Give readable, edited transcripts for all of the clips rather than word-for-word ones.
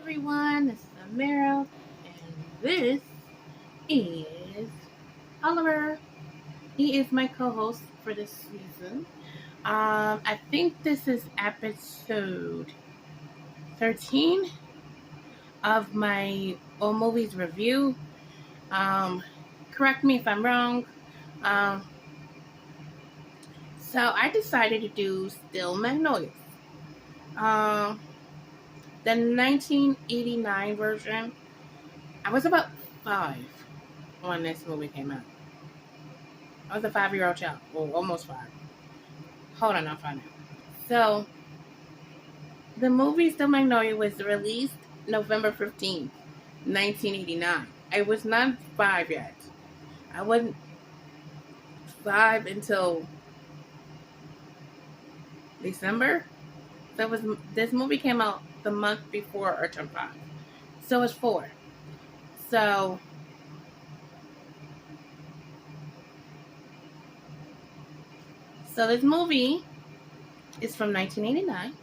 everyone, this is Amira, and this is Oliver. He is my co-host for this season. I think this is episode 13 of my All Movies review. Um, Correct me if I'm wrong. Um, so I decided to do Still Magnolias. Um, the 1989 version. I was about 5 when this movie came out. I was a 5-year-old child. Well, almost 5. Hold on, I'll find out. So, the movie Still Magnolia was released November 15th, 1989. I was not 5 yet. I wasn't 5 until December. This movie came out the month before I turned 5. So it's 4. So, this movie is from 1989.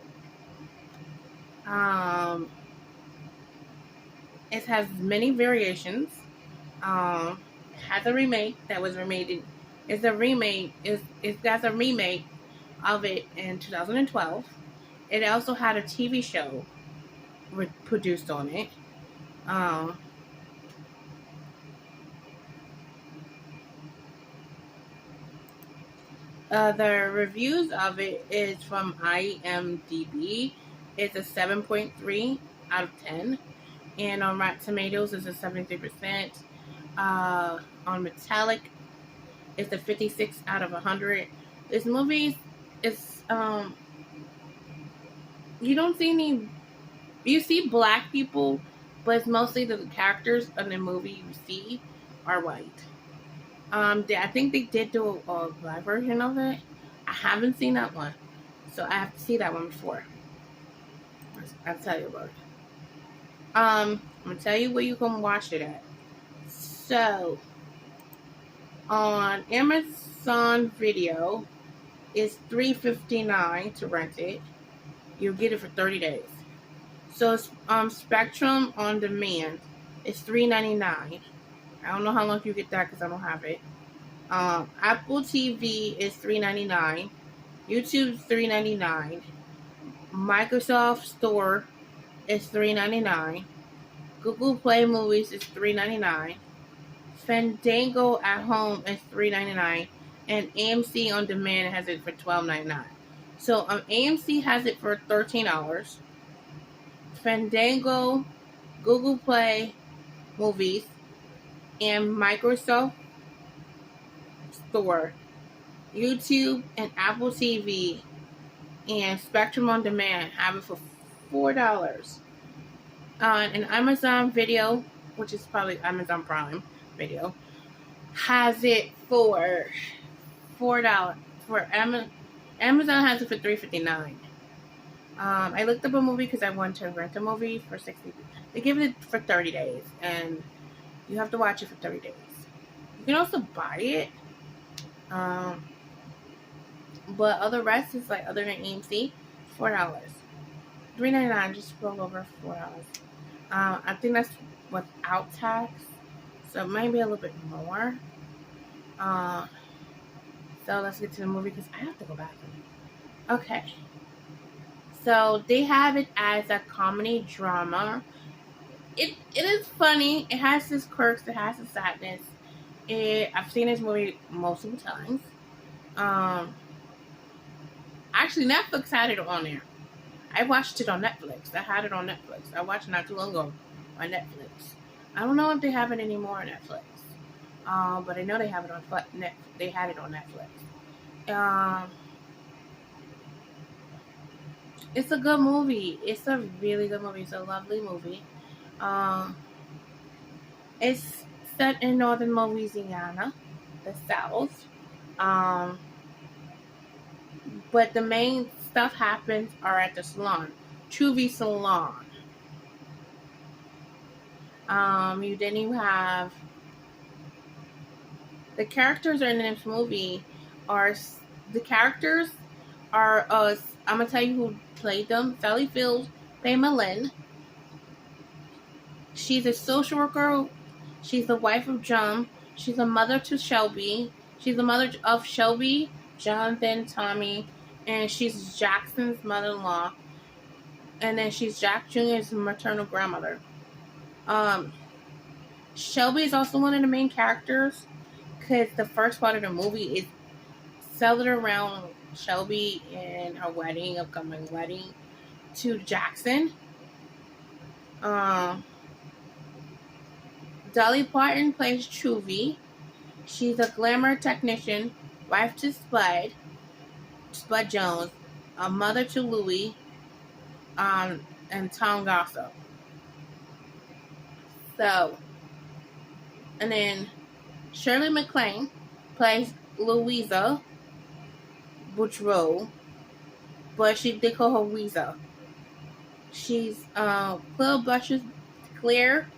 It has many variations. It has a remake that was remade. It's a remake. It's got a remake of it in 2012. It also had a TV show produced on it. The reviews of it is from IMDb. It's a 7.3 out of 10. And on Rotten Tomatoes, it's a 73%. On Metallic, it's a 56 out of 100. This movie is, you don't see any, you see black people, but it's mostly the characters in the movie you see are white. I think they did do a black version of it. I haven't seen that one, so I have to see that one before. I'll tell you about it. I'm gonna tell you where you can watch it at. So, on Amazon Video, it's $3.59 to rent it. You'll get it for 30 days. So, Spectrum On Demand is $3.99. I don't know how long you get that because I don't have it. Apple TV is $3.99. YouTube is $3.99. Microsoft Store is $3.99. Google Play Movies is $3.99. Fandango at Home is $3.99. And AMC On Demand has it for $12.99. So AMC has it for $13. Fandango, Google Play Movies, and Microsoft Store, YouTube, and Apple TV, and Spectrum On Demand have it for $4. And Amazon Video, which is probably Amazon Prime Video, has it for $4. Amazon has it for $3.59. I looked up a movie because I wanted to rent a movie for 60. They give it for 30 days, and you have to watch it for 30 days. You can also buy it. But other rest is like other than AMC, $4. $3.99 just roll over $4. I think that's without tax, so it might be a little bit more. So let's get to the movie because I have to go back. Okay. So they have it as a comedy drama. It is funny. It has its quirks. It has its sadness. I've seen this movie multiple times. Actually, Netflix had it on there. I watched it on Netflix. I had it on Netflix. I watched it not too long ago on Netflix. I don't know if they have it anymore on Netflix. But I know they have it on Netflix. They had it on Netflix. It's a good movie. It's a really good movie. It's a lovely movie. It's set in northern Louisiana, the South. But the main stuff happens are at the salon, Truvy Salon. You have the characters in this movie I'm gonna tell you who played them. Sally Fields played Malin. She's a social worker. She's the wife of John. She's a mother to Shelby. She's the mother of Shelby, Jonathan, Tommy, and she's Jackson's mother-in-law. And then she's Jack Jr.'s maternal grandmother. Um, Shelby is also one of the main characters because the first part of the movie is centered around Shelby and her upcoming wedding to Jackson. Um, Dolly Parton plays Truvy. She's a glamour technician, wife to Spud Jones, a mother to Louie, and Tom Gossip. So, and then Shirley MacLaine plays Louisa Boudreaux, but they call her Weezer. She's Claire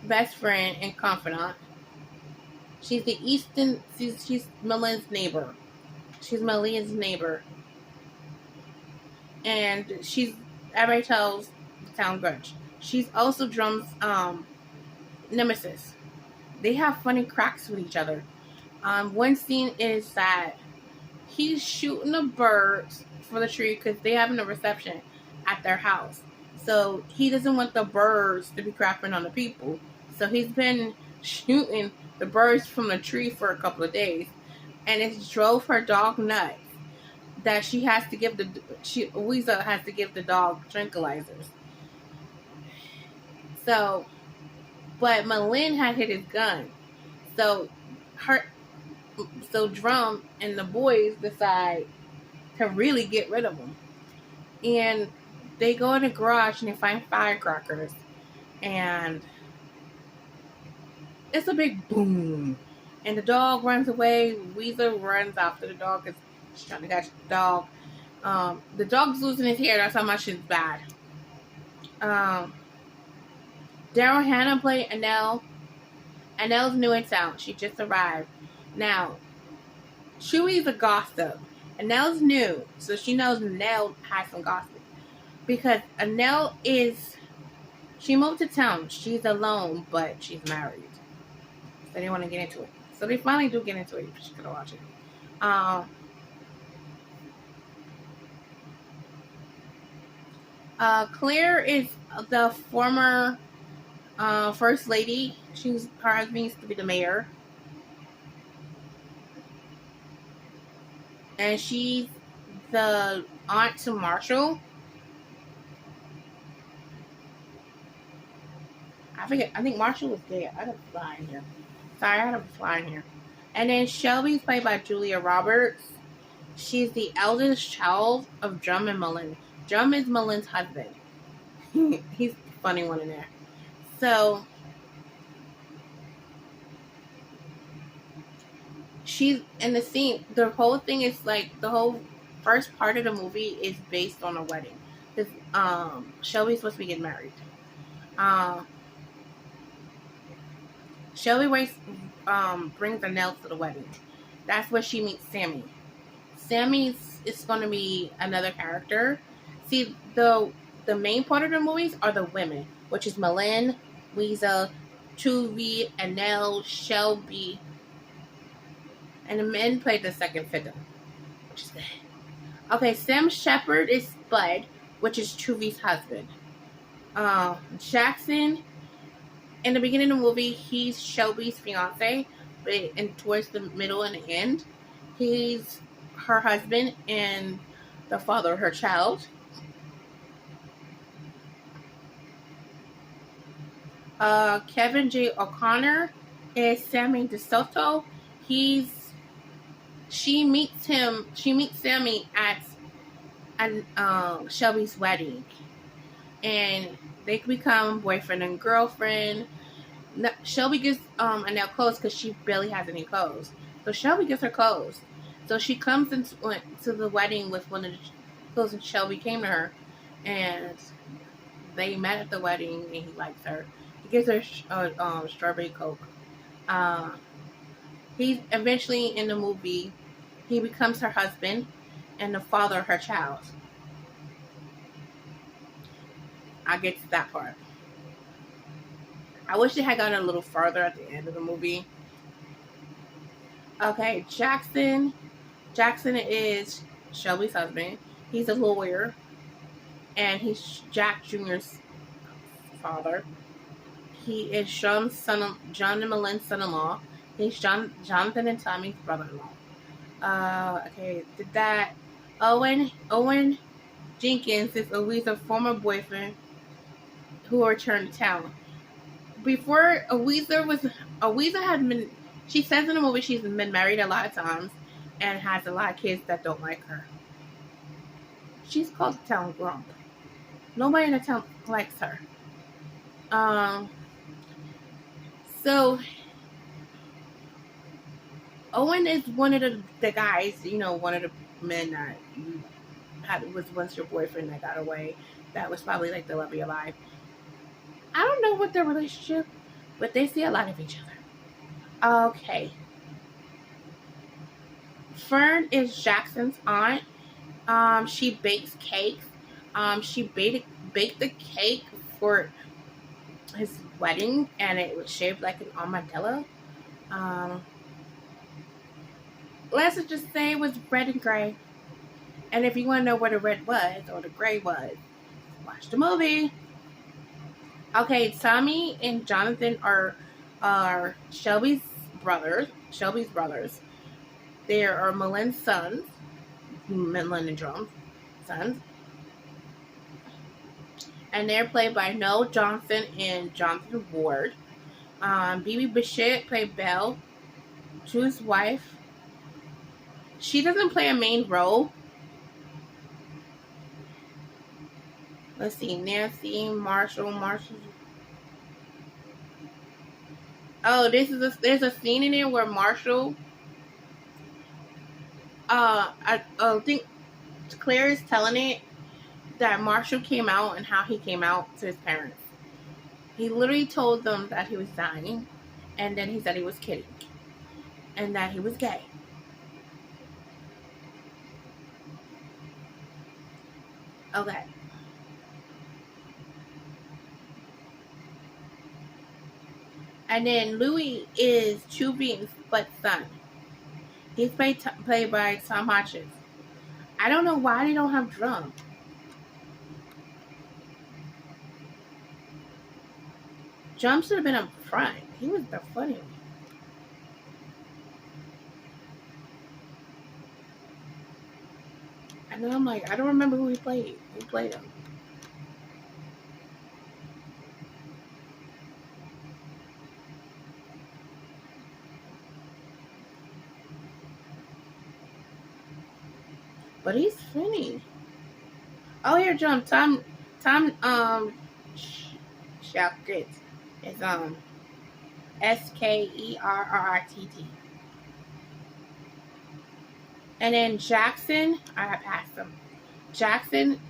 best friend and confidant. She's she's Maline's neighbor. She's Maline's neighbor. And everybody tells the town grudge. She's also Drum's nemesis. They have funny cracks with each other. One scene is that he's shooting the birds for the tree because they having a reception at their house. So he doesn't want the birds to be crapping on the people. So he's been shooting the birds from the tree for a couple of days. And it drove her dog nuts that she has to give Weezer has to give the dog tranquilizers. So, but Malin had hit his gun. So Drum and the boys decide to really get rid of him. And they go in the garage and they find firecrackers. And it's a big boom. And the dog runs away. Weezer runs after the dog because she's trying to catch the dog. The dog's losing his hair. That's how much it's bad. Daryl Hannah played Annelle. Annelle's new in town. She just arrived. Now, Chewy's a gossip. Annelle's new, so she knows Annelle has some gossip. Because Annelle she moved to town. She's alone, but she's married. So they want to get into it. So they finally do get into it. She's going to watch it. Claire is the former first lady. Her husband used to be the mayor. And she's the aunt to Marshall. I think Marshall was there. I had a fly in here. Sorry, I had a fly in here. And then Shelby's played by Julia Roberts. She's the eldest child of Drum and Malin. Drum is Malin's husband. He's the funny one in there. So, she's in the scene. The whole thing is like, the whole first part of the movie is based on a wedding. Because Shelby's supposed to be getting married. Shelby brings Annelle to the wedding. That's where she meets Sammy. Sammy is going to be another character. See, the main part of the movies are the women, which is Malin, Weezer, Truvy, Annelle, Shelby, and the men played the second fiddle, which is good. Okay, Sam Shepard is Spud, which is Truvy's husband. Jackson, in the beginning of the movie, he's Shelby's fiance, but towards the middle and the end, he's her husband and the father of her child. Kevin J. O'Connor is Sammy DeSoto. She meets Sammy at Shelby's wedding, and they become boyfriend and girlfriend. Shelby gives Annelle clothes because she barely has any clothes, so Shelby gives her clothes. So she comes into the wedding with one of the clothes that Shelby came to her, and they met at the wedding, and he likes her. He gives her strawberry Coke. He eventually, in the movie, he becomes her husband and the father of her child. I'll get to that part. I wish they had gone a little farther at the end of the movie. Okay, Jackson. Jackson is Shelby's husband. He's a lawyer, and he's Jack Jr.'s father. He is John and Malin's son-in-law. He's Jonathan and Tommy's brother-in-law. Okay, did that. Owen Jenkins is Louisa's former boyfriend who returned to town. Before Louisa had been, she says in the movie she's been married a lot of times and has a lot of kids that don't like her. She's called the town grump. Nobody in the town likes her. So Owen is one of the guys, one of the men that you was once your boyfriend that got away. That was probably like the love of your life. I don't know what their relationship, but they see a lot of each other. Okay. Fern is Jackson's aunt. She bakes cakes. She baked the cake for his wedding, and it was shaped like an armadillo. Let's just say it was red and gray. And if you want to know what the red was or the gray was, watch the movie. Okay, Tommy and Jonathan are Shelby's brothers. They are Malin's sons. Malin and Drum's sons. And they're played by Noel Johnson and Jonathan Ward. Bibi Bichette played Belle, Drew's wife. She doesn't play a main role. Let's see, Nancy, Marshall. Oh, there's a scene in there where Marshall. I think Claire is telling it that Marshall came out and how he came out to his parents. He literally told them that he was dying, and then he said he was kidding, and that he was gay. Okay. And then Louis is Chubby's son. He's played by Tom Hodges. I don't know why they don't have Drum. Drum should have been up front. He was the funny one. And then I'm like, I don't remember who he played. Who played him? But he's funny. Oh, here, John. Tom, Skerritt. It's Skerritt. And then Jackson, I passed him. Jackson,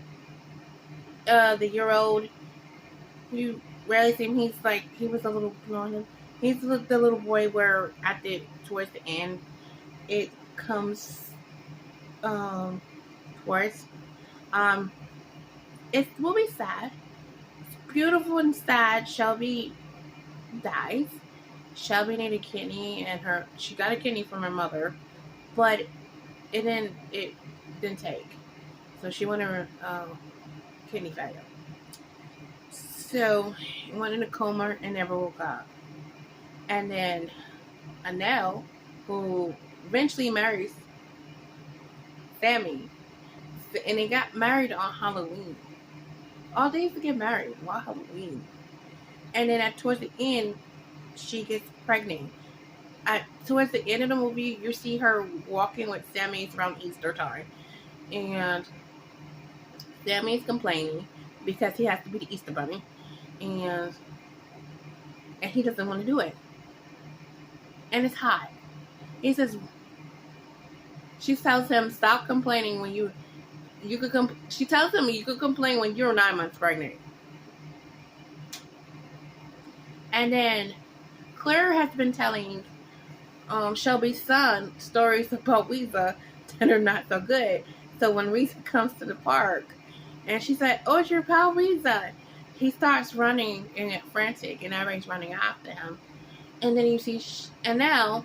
the year-old, you rarely see him. He was a little blonde. He's the little boy where towards the end, it comes towards. It will be sad. It's beautiful and sad. Shelby dies. Shelby needed a kidney, and she got a kidney from her mother, but it didn't take. So she went her kidney failure. So he went in a coma and never woke up. And then Annelle, who eventually marries Sammy, and they got married on Halloween. All they used to get married. Why Halloween? And then towards the end, she gets pregnant. Towards the end of the movie, you see her walking with Sammy around Easter time. And Sammy's complaining because he has to be the Easter bunny. And he doesn't want to do it. And it's hot. He says, she tells him, stop complaining when she tells him you could complain when you're 9 months pregnant. And then Claire has been telling Shelby's son stories about Weezer that are not so good. So when Weezer comes to the park and she said, oh, it's your pal Weezer. he starts running and get frantic, and everybody's running after him. And then you see Anel.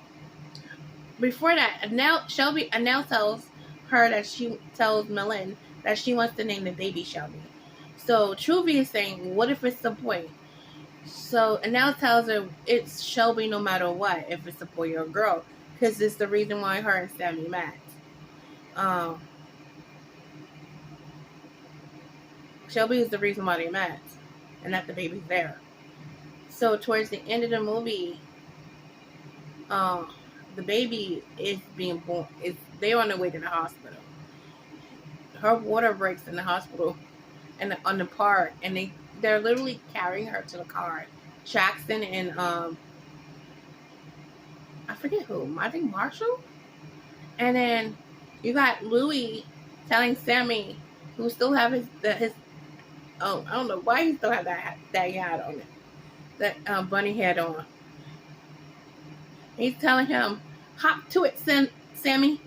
Before that, Anel tells her that she tells Malin that she wants to name the baby Shelby. So Truvy is saying, what if it's a boy? So Anel tells her it's Shelby no matter what, if it's a boy or a girl, because it's the reason why her and Sammy met. Shelby is the reason why they met, and that the baby's there. So towards the end of the movie, the baby is being born. They're on their way to the hospital. Her water breaks in the hospital, and on the part, and they're literally carrying her to the car. Jackson and I forget who. I think Marshall. And then you got Louis telling Sammy, who still have his I don't know why he still have that hat on it, that bunny head on. He's telling him, hop to it, Sammy.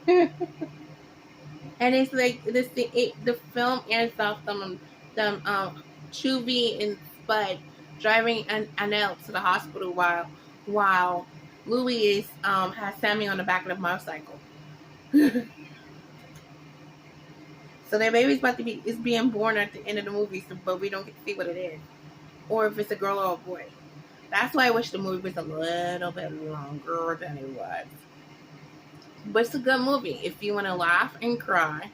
And it's like the film ends off them Truvy and Spud driving Anel to the hospital while Louis has Sammy on the back of the motorcycle. So their baby's is being born at the end of the movie, but we don't get to see what it is, or if it's a girl or a boy. That's why I wish the movie was a little bit longer than it was. But it's a good movie if you want to laugh and cry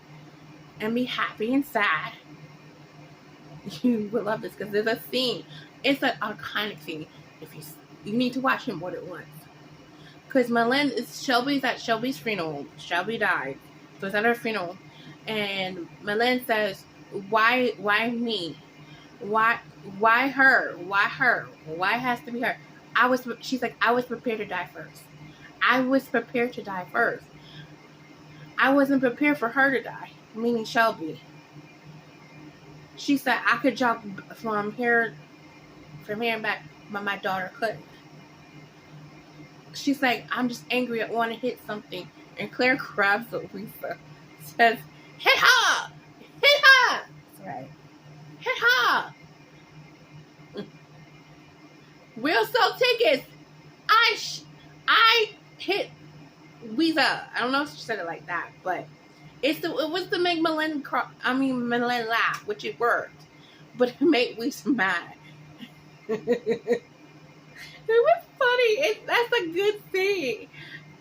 and be happy and sad. You will love this because there's a scene. It's an iconic scene. If you need to watch it more than once. Because Malin is at Shelby's funeral. Shelby died, so it's at her funeral, and Malin says, "Why me? Why her? Why her? Why has to be her?" She's like, I was prepared to die first. I was prepared to die first. I wasn't prepared for her to die, meaning Shelby. She said, I could jump from here and back, but my daughter couldn't. She's like, I'm just angry. I want to hit something. And Claire grabs Lisa, says, hit her! Hit her! That's right. Hit her! We'll sell tickets. I hit Weezer. I don't know if she said it like that, but it was to make Malin laugh, which it worked, but it made Weezer mad. It was funny. That's a good thing.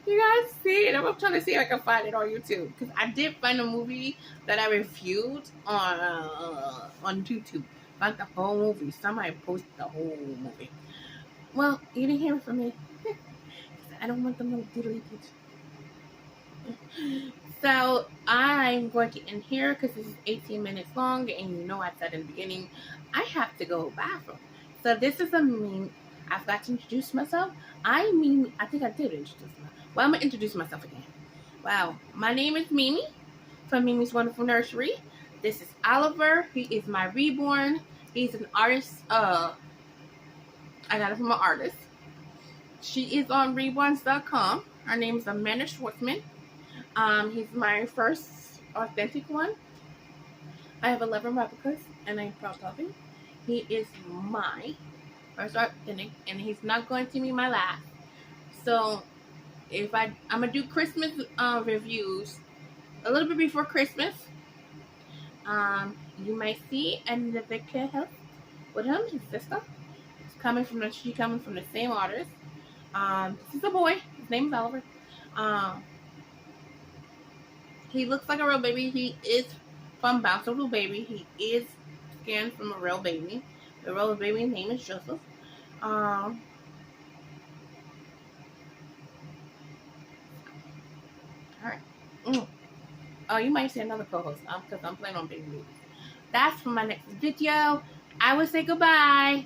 You guys see it. I'm trying to see if I can find it on YouTube, because I did find a movie that I reviewed on YouTube. Like the whole movie. Somebody posted the whole movie. Well, you didn't hear it from me. I don't want them to delete it. So I'm going to end here because this is 18 minutes long, and you know I said in the beginning I have to go bathroom. So this is I've got to introduce myself. I think I did introduce myself. Well, I'm gonna introduce myself again. Wow, my name is Mimi from Mimi's Wonderful Nursery. This is Oliver. He is my reborn. He's an artist. I got it from an artist. She is on reborns.com. Her name is Amanda Schwartzman. He's my first authentic one. I have 11 replicas, and I'm proud of him. He is my first authentic, and he's not going to be my last. So, I'm gonna do Christmas reviews a little bit before Christmas. You might see an individual with him, his sister. She coming from the same artist. This is a boy. His name is Oliver. He looks like a real baby. He is from Bounce a Little Baby. He is scanned from a real baby. The real baby's name is Joseph. Alright. Oh, you might see another co-host because I'm playing on Baby Movies. That's for my next video. I will say goodbye.